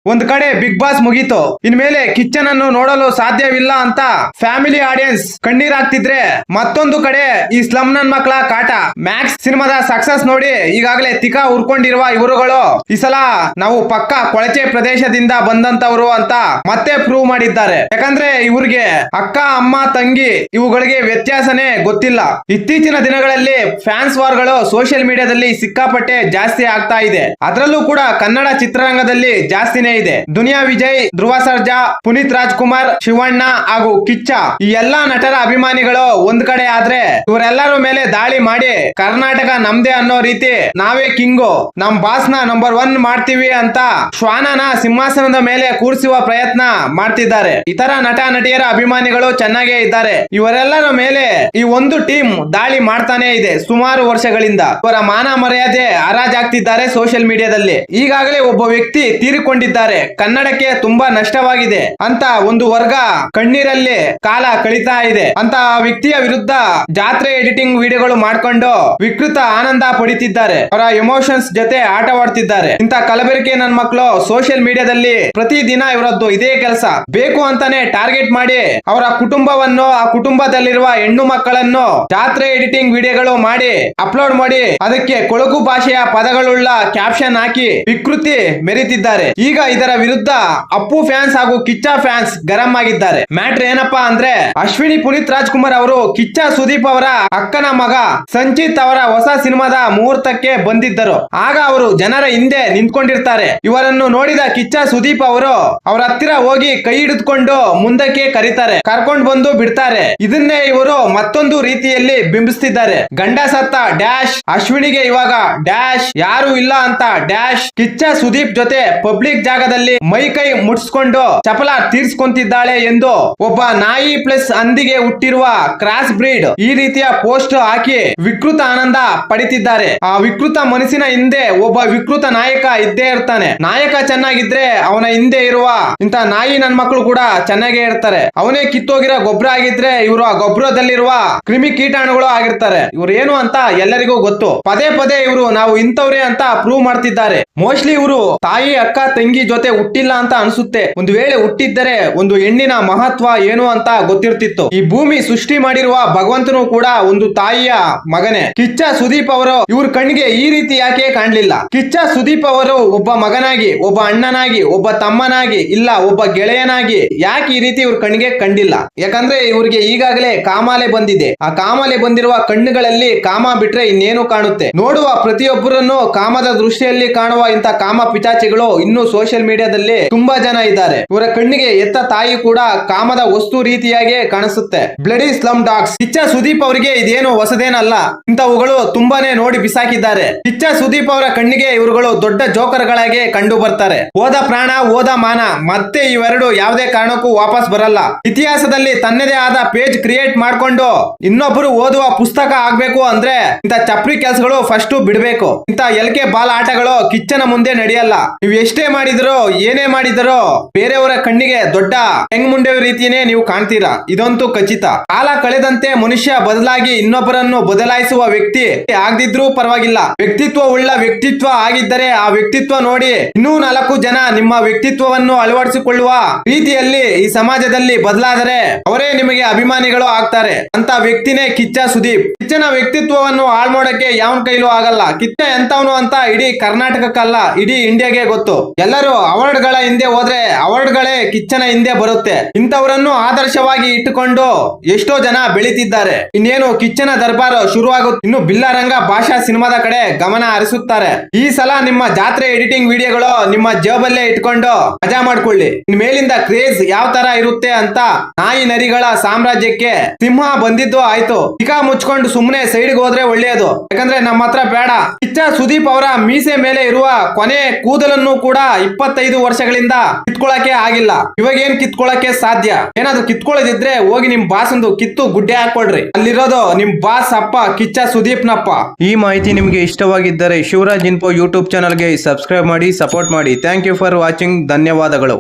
ಒಂದ್ ಕಡೆ big boss ಮುಗೀತು, ಇನ್ಮೇಲೆ ಕಿಚ್ಚನ್ ಅನ್ನು ನೋಡಲು ಸಾಧ್ಯವಿಲ್ಲ ಅಂತ ಫ್ಯಾಮಿಲಿ ಆಡಿಯನ್ಸ್ ಕಣ್ಣೀರಾಗ್ತಿದ್ರೆ, ಮತ್ತೊಂದು ಕಡೆ ಈ ಸ್ಲಮ್ ನನ್ ಮಕ್ಕಳ ಕಾಟ ಮ್ಯಾಕ್ಸ್ ಸಿನಿಮಾದ ಸಕ್ಸಸ್ ನೋಡಿ ಈಗಾಗಲೇ ತಿಕಾ ಉರ್ಕೊಂಡಿರುವ ಇವರುಗಳು ಈ ಸಲ ನಾವು ಪಕ್ಕ ಕೊಳಚೆ ಪ್ರದೇಶದಿಂದ ಬಂದಂತವರು ಅಂತ ಮತ್ತೆ ಪ್ರೂವ್ ಮಾಡಿದ್ದಾರೆ. ಯಾಕಂದ್ರೆ ಇವ್ರಿಗೆ ಅಕ್ಕ ಅಮ್ಮ ತಂಗಿ ಇವುಗಳಿಗೆ ವ್ಯತ್ಯಾಸನೇ ಗೊತ್ತಿಲ್ಲ. ಇತ್ತೀಚಿನ ದಿನಗಳಲ್ಲಿ ಫ್ಯಾನ್ಸ್ ವಾರ್ಗಳು ಸೋಷಿಯಲ್ ಮೀಡಿಯಾದಲ್ಲಿ ಸಿಕ್ಕಾಪಟ್ಟೆ ಜಾಸ್ತಿ ಆಗ್ತಾ ಇದೆ. ಅದರಲ್ಲೂ ಕೂಡ ಕನ್ನಡ ಚಿತ್ರರಂಗದಲ್ಲಿ ಜಾಸ್ತಿನೇ ಇದೆ. ದುನಿಯಾ ವಿಜಯ್, ಧ್ರುವ ಸರ್ಜಾ, ಪುನೀತ್ ರಾಜ್ಕುಮಾರ್, ಶಿವಣ್ಣ ಹಾಗೂ ಕಿಚ್ಚ ಈ ಎಲ್ಲಾ ನಟರ ಅಭಿಮಾನಿಗಳು ಒಂದ್ ಕಡೆ ಆದ್ರೆ, ಇವರೆಲ್ಲರ ಮೇಲೆ ದಾಳಿ ಮಾಡಿ ಕರ್ನಾಟಕ ನಮ್ದೇ ಅನ್ನೋ ರೀತಿ ನಾವೇ ಕಿಂಗು, ನಮ್ ಬಾಸ್ ನ ನಂಬರ್ 1 ಮಾಡ್ತೀವಿ ಅಂತ ಶ್ವಾನನ ಸಿಂಹಾಸನದ ಮೇಲೆ ಕೂರಿಸುವ ಪ್ರಯತ್ನ ಮಾಡ್ತಿದ್ದಾರೆ. ಇತರ ನಟ ನಟಿಯರ ಅಭಿಮಾನಿಗಳು ಚೆನ್ನಾಗೇ ಇದ್ದಾರೆ. ಇವರೆಲ್ಲರ ಮೇಲೆ ಈ ಒಂದು ಟೀಮ್ ದಾಳಿ ಮಾಡ್ತಾನೆ ಇದೆ ಸುಮಾರು ವರ್ಷಗಳಿಂದ. ಇವರ ಮಾನ ಮರ್ಯಾದೆ ಹರಾಜಾಗ್ತಿದ್ದಾರೆ ಸೋಷಿಯಲ್ ಮೀಡಿಯಾದಲ್ಲಿ. ಈಗಾಗಲೇ ಒಬ್ಬ ವ್ಯಕ್ತಿ ತೀರಿಕೊಂಡಿದ್ದಾರೆ, ಕನ್ನಡಕ್ಕೆ ತುಂಬಾ ನಷ್ಟವಾಗಿದೆ ಅಂತ ಒಂದು ವರ್ಗ ಕಣ್ಣೀರಲ್ಲಿ ಕಾಲ ಕಳೀತಾ ಇದೆ ಅಂತ ಆ ವ್ಯಕ್ತಿಯ ವಿರುದ್ಧ ಜಾತ್ರೆ ಎಡಿಟಿಂಗ್ ವಿಡಿಯೋಗಳು ಮಾಡ್ಕೊಂಡು ವಿಕೃತ ಆನಂದ ಪಡಿತಿದ್ದಾರೆ. ಅವರ ಎಮೋಷನ್ಸ್ ಜೊತೆ ಆಟವಾಡ್ತಿದ್ದಾರೆ. ಇಂತ ಕಲಬೆರಕೆ ನನ್ನ ಮಕ್ಕಳು ಸೋಷಿಯಲ್ ಮೀಡಿಯಾದಲ್ಲಿ ಪ್ರತಿದಿನ ಇವರದ್ದು ಇದೇ ಕೆಲಸ. ಬೇಕು ಅಂತಾನೆ ಟಾರ್ಗೆಟ್ ಮಾಡಿ ಅವರ ಕುಟುಂಬವನ್ನು, ಆ ಕುಟುಂಬದಲ್ಲಿರುವ ಹೆಣ್ಣು ಮಕ್ಕಳನ್ನು ಜಾತ್ರೆ ಎಡಿಟಿಂಗ್ ವಿಡಿಯೋಗಳು ಮಾಡಿ ಅಪ್ಲೋಡ್ ಮಾಡಿ ಅದಕ್ಕೆ ಕೊಳಕು ಭಾಷೆಯ ಪದಗಳುಳ್ಳ ಕ್ಯಾಪ್ಷನ್ ಹಾಕಿ ವಿಕೃತಿ ಮೆರೀತಿದ್ದಾರೆ. ಈಗ ಇದರ ವಿರುದ್ಧ ಅಪ್ಪು ಫ್ಯಾನ್ಸ್ ಹಾಗೂ ಕಿಚ್ಚ ಫ್ಯಾನ್ಸ್ ಗರಂ ಆಗಿದ್ದಾರೆ. ಮ್ಯಾಟ್ರ್ ಏನಪ್ಪಾ ಅಂದ್ರೆ, ಅಶ್ವಿನಿ ಪುನೀತ್ ರಾಜ್ಕುಮಾರ್ ಅವರು ಕಿಚ್ಚ ಸುದೀಪ್ ಅವರ ಅಕ್ಕನ ಮಗ ಸಂಚಿತ್ ಅವರ ಹೊಸ ಸಿನಿಮಾದ ಮುಹೂರ್ತಕ್ಕೆ ಬಂದಿದ್ದರು. ಆಗ ಅವರು ಜನರ ಹಿಂದೆ ನಿಂತ್ಕೊಂಡಿರ್ತಾರೆ. ಇವರನ್ನು ನೋಡಿದ ಕಿಚ್ಚ ಸುದೀಪ್ ಅವರು ಅವರ ಹತ್ತಿರ ಹೋಗಿ ಕೈ ಹಿಡಿದುಕೊಂಡು ಮುಂದಕ್ಕೆ ಕರೀತಾರೆ, ಕರ್ಕೊಂಡು ಬಂದು ಬಿಡ್ತಾರೆ. ಇದನ್ನೇ ಇವರು ಮತ್ತೊಂದು ರೀತಿಯಲ್ಲಿ ಬಿಂಬಿಸ್ತಿದ್ದಾರೆ. ಗಂಡ ಸತ್ತ ಡ್ಯಾಶ್, ಅಶ್ವಿನಿಗೆ ಇವಾಗ ಡ್ಯಾಶ್, ಯಾರು ಇಲ್ಲ ಅಂತ ಡ್ಯಾಶ್. ಕಿಚ್ಚ ಸುದೀಪ್ ಜೊತೆ ಪಬ್ಲಿಕ್ ಜಾಗದಲ್ಲಿ ಮೈ ಕೈ ಮುಟ್ಸ್ಕೊಂಡು ಚಪಲ ತೀರ್ಸ್ಕೊಂತಿದ್ದಾಳೆ ಎಂದು ಒಬ್ಬ ನಾಯಿ ಪ್ಲಸ್ ಹಂದಿಗೆ ಹುಟ್ಟಿರುವ ಕ್ರಾಸ್ ಬ್ರೀಡ್ ಈ ರೀತಿಯ ಪೋಸ್ಟ್ ಹಾಕಿ ವಿಕೃತ ಆನಂದ ಪಡಿತಿದ್ದಾರೆ. ಆ ವಿಕೃತ ಮನಸ್ಸಿನ ಹಿಂದೆ ಒಬ್ಬ ವಿಕೃತ ನಾಯಕ ಇದ್ದೇ ಇರ್ತಾನೆ. ನಾಯಕ ಚೆನ್ನಾಗಿದ್ರೆ ಅವನ ಹಿಂದೆ ಇರುವ ಇಂತ ನಾಯಿ ನನ್ ಮಕ್ಕಳು ಕೂಡ ಚೆನ್ನಾಗೇ ಇರ್ತಾರೆ. ಅವನೇ ಕಿತ್ತೋಗಿರೋ ಗೊಬ್ಬರ ಆಗಿದ್ರೆ ಇವರು ಆ ಗೊಬ್ಬರದಲ್ಲಿರುವ ಕ್ರಿಮಿ ಕೀಟಾಣುಗಳು ಆಗಿರ್ತಾರೆ. ಇವ್ರು ಏನು ಅಂತ ಎಲ್ಲರಿಗೂ ಗೊತ್ತು. ಪದೇ ಪದೇ ಇವರು ನಾವು ಇಂಥವ್ರೆ ಅಂತ ಪ್ರೂವ್ ಮಾಡ್ತಿದ್ದಾರೆ. ಮೋಸ್ಟ್ಲಿ ಇವರು ತಾಯಿ ಅಕ್ಕ ತಂಗಿ ಜೊತೆ ಹುಟ್ಟಿಲ್ಲ ಅಂತ ಅನ್ಸುತ್ತೆ. ಒಂದು ವೇಳೆ ಹುಟ್ಟಿದ್ದರೆ ಒಂದು ಹೆಣ್ಣಿನ ಮಹತ್ವ ಏನು ಅಂತ ಗೊತ್ತಿರ್ತಿತ್ತು. ಈ ಭೂಮಿ ಸೃಷ್ಟಿ ಮಾಡಿರುವ ಭಗವಂತನು ಕೂಡ ಒಂದು ತಾಯಿಯ ಮಗನೇ. ಕಿಚ್ಚ ಸುದೀಪ್ ಅವರು ಇವ್ರ ಕಣ್ಣಿಗೆ ಈ ರೀತಿ ಯಾಕೆ ಕಾಣ್ಲಿಲ್ಲ? ಕಿಚ್ಚ ಸುದೀಪ್ ಅವರು ಒಬ್ಬ ಮಗನಾಗಿ, ಒಬ್ಬ ಅಣ್ಣನಾಗಿ, ಒಬ್ಬ ತಮ್ಮನಾಗಿ, ಇಲ್ಲ ಒಬ್ಬ ಗೆಳೆಯನಾಗಿ ಯಾಕೆ ಈ ರೀತಿ ಇವ್ರ ಕಣ್ಣಿಗೆ ಕಂಡಿಲ್ಲ? ಯಾಕಂದ್ರೆ ಇವ್ರಿಗೆ ಈಗಾಗಲೇ ಕಾಮಾಲೆ ಬಂದಿದೆ. ಆ ಕಾಮಾಲೆ ಬಂದಿರುವ ಕಣ್ಣುಗಳಲ್ಲಿ ಕಾಮ ಬಿಟ್ರೆ ಇನ್ನೇನು ಕಾಣುತ್ತೆ? ನೋಡುವ ಪ್ರತಿಯೊಬ್ಬರನ್ನು ಕಾಮದ ದೃಷ್ಟಿಯಲ್ಲಿ ಕಾಣುವ ಇಂತ ಕಾಮ ಪಿಚಾಚಿಗಳು ಇನ್ನು ಸೋಷಿಯಲ್ ಮೀಡಿಯಾದಲ್ಲಿ ತುಂಬಾ ಜನ ಇದ್ದಾರೆ. ಇವರ ಕಣ್ಣಿಗೆ ಎತ್ತ ತಾಯಿ ಕೂಡ ಕಾಮದ ವಸ್ತು ರೀತಿಯಾಗಿ ಕಾಣಿಸುತ್ತೆ. Bloody slum dogs. Kichcha Sudeep ಅವರಿಗೆ ಇದೇನು ಹೊಸದೇನಲ್ಲ. ಇಂಥವುಗಳು ತುಂಬಾನೇ ನೋಡಿ ಬಿಸಾಕಿದ್ದಾರೆ. ಕಿಚ್ಚ ಸುದೀಪ್ ಅವರ ಕಣ್ಣಿಗೆ ಇವರುಗಳು ದೊಡ್ಡ ಜೋಕರ್ಗಳಾಗಿ ಕಂಡು ಬರ್ತಾರೆ. ಹೋದ ಪ್ರಾಣ ಹೋದ ಮಾನ, ಮತ್ತೆ ಇವೆರಡು ಯಾವುದೇ ಕಾರಣಕ್ಕೂ ವಾಪಸ್ ಬರಲ್ಲ. ಇತಿಹಾಸದಲ್ಲಿ ತನ್ನದೇ ಆದ ಪೇಜ್ ಕ್ರಿಯೇಟ್ ಮಾಡ್ಕೊಂಡು ಇನ್ನೊಬ್ಬರು ಓದುವ ಪುಸ್ತಕ ಆಗ್ಬೇಕು ಅಂದ್ರೆ ಇಂತ ಚಪ್ರಿ ಕೆಲಸಗಳು ಫಸ್ಟ್ ಬಿಡ್ಬೇಕು. ಇಂತ ಎಲ್ಕೆ ಬಾಲ್ ಆಟಗಳು ಕಿಚ್ಚನ ಮುಂದೆ ನಡೆಯಲ್ಲ. ನೀವು ಎಷ್ಟೇ ಮಾಡಿದ್ರು ಏನೇ ಮಾಡಿದ್ರು ಬೇರೆಯವರ ಕಣ್ಣಿಗೆ ದೊಡ್ಡ ಹೆಂಗ್ ಮುಂಡೆ ರೀತಿಯೇ ನೀವು ಕಾಣ್ತೀರಾ, ಇದಂತೂ ಖಚಿತ. ಕಾಲ ಕಳೆದಂತೆ ಮನುಷ್ಯ ಬದಲಾಗಿ ಇನ್ನೊಬ್ಬರನ್ನು ಬದಲಾಯಿಸುವ ವ್ಯಕ್ತಿ ಆಗದಿದ್ರೂ ಪರವಾಗಿಲ್ಲ, ವ್ಯಕ್ತಿತ್ವ ಉಳ್ಳ ವ್ಯಕ್ತಿತ್ವ ಆಗಿದ್ದರೆ ಆ ವ್ಯಕ್ತಿತ್ವ ನೋಡಿ ಇನ್ನೂ 4 ಜನ ನಿಮ್ಮ ವ್ಯಕ್ತಿತ್ವವನ್ನು ಅಳವಡಿಸಿಕೊಳ್ಳುವ ರೀತಿಯಲ್ಲಿ ಈ ಸಮಾಜದಲ್ಲಿ ಬದಲಾದರೆ ಅವರೇ ನಿಮಗೆ ಅಭಿಮಾನಿಗಳು ಆಗ್ತಾರೆ. ಅಂತ ವ್ಯಕ್ತಿನೇ ಕಿಚ್ಚ ಸುದೀಪ್. ಕಿಚ್ಚನ ವ್ಯಕ್ತಿತ್ವವನ್ನು ಹಾಳು ಮಾಡೋಕೆ ಯಾವನ್ ಕೈಲೂ ಆಗಲ್ಲ. ಕಿಚ್ಚ ಎಂತವನು ಅಂತ ಇಡೀ ಕರ್ನಾಟಕಕ್ಕಲ್ಲ ಇಡೀ ಇಂಡಿಯಾಗೆ ಗೊತ್ತು. ಎಲ್ಲರೂ ಅವಾರ್ಡ್ ಗಳ ಹಿಂದೆ ಹೋದ್ರೆ ಅವಾರ್ಡ್ ಗಳೇ ಕಿಚ್ಚನ ಹಿಂದೆ ಬರುತ್ತೆ. ಇಂಥವರನ್ನು ಆದರ್ಶವಾಗಿ ಇಟ್ಟುಕೊಂಡು ಎಷ್ಟೋ ಜನ ಬೆಳೀತಿದ್ದಾರೆ. ಇನ್ನೇನು ಕಿಚ್ಚನ ದರ್ಬಾರ್ ಶುರುವಾಗುತ್ತೆ. ಇನ್ನು ಬಿಲ್ಲಾರಂಗ ಭಾಷಾ ಸಿನಿಮಾದ ಕಡೆ ಗಮನ ಹರಿಸುತ್ತಾರೆ. ಈ ಸಲ ನಿಮ್ಮ ಜಾತ್ರೆ ಎಡಿಟಿಂಗ್ ವಿಡಿಯೋಗಳು ನಿಮ್ಮ ಜೇಬಲ್ಲೇ ಇಟ್ಕೊಂಡು ಮಜಾ ಮಾಡ್ಕೊಳ್ಳಿ. ಇನ್ ಮೇಲಿಂದ ಕ್ರೇಜ್ ಯಾವ ತರ ಇರುತ್ತೆ ಅಂತ ನಾಯಿ ನರಿಗಳ ಸಾಮ್ರಾಜ್ಯಕ್ಕೆ ಸಿಂಹ ಬಂದಿದ್ದು ಆಯ್ತು. ಚಿಕ್ಕ ಮುಚ್ಕೊಂಡು ಸುಮ್ನೆ ಸೈಡ್ಗೆ ಹೋದ್ರೆ ಒಳ್ಳೆಯದು. ಯಾಕಂದ್ರೆ ನಮ್ಮ ಹತ್ರ ಬೇಡ. ಕಿಚ್ಚ ಸುದೀಪ್ ಅವರ ಮೀಸೆ ಮೇಲೆ ಇರುವ ಕೊನೆ ಕೂದಲನ್ನು ಕೂಡ 25 ವರ್ಷಗಳಿಂದ ಕಿತ್ಕೊಳ್ಳಕ್ಕೆ ಆಗಿಲ್ಲ. ಇವಾಗ ಏನ್ ಕಿತ್ಕೊಳ್ಳಕ್ಕೆ ಸಾಧ್ಯ? ಏನಾದ್ರು ಕಿತ್ಕೊಳ್ಳೋದಿದ್ರೆ ಹೋಗಿ ನಿಮ್ ಬಾಸ್ ಒಂದು ಕಿತ್ತು ಗುಡ್ಡೆ ಹಾಕೊಳ್ರಿ. ಅಲ್ಲಿರೋದು ನಿಮ್ ಬಾಸ್ ಅಪ್ಪ ಕಿಚ್ಚ ಸುದೀಪ್ನಪ್ಪ. ಈ ಮಾಹಿತಿ ನಿಮಗೆ ಇಷ್ಟವಾಗಿದ್ದರೆ ಶಿವರಾಜ್ ಇನ್ಫೋ ಯೂಟ್ಯೂಬ್ ಚಾನಲ್ಗೆ ಸಬ್ಸ್ಕ್ರೈಬ್ ಮಾಡಿ, ಸಪೋರ್ಟ್ ಮಾಡಿ. Thank you for watching. ಧನ್ಯವಾದಗಳು.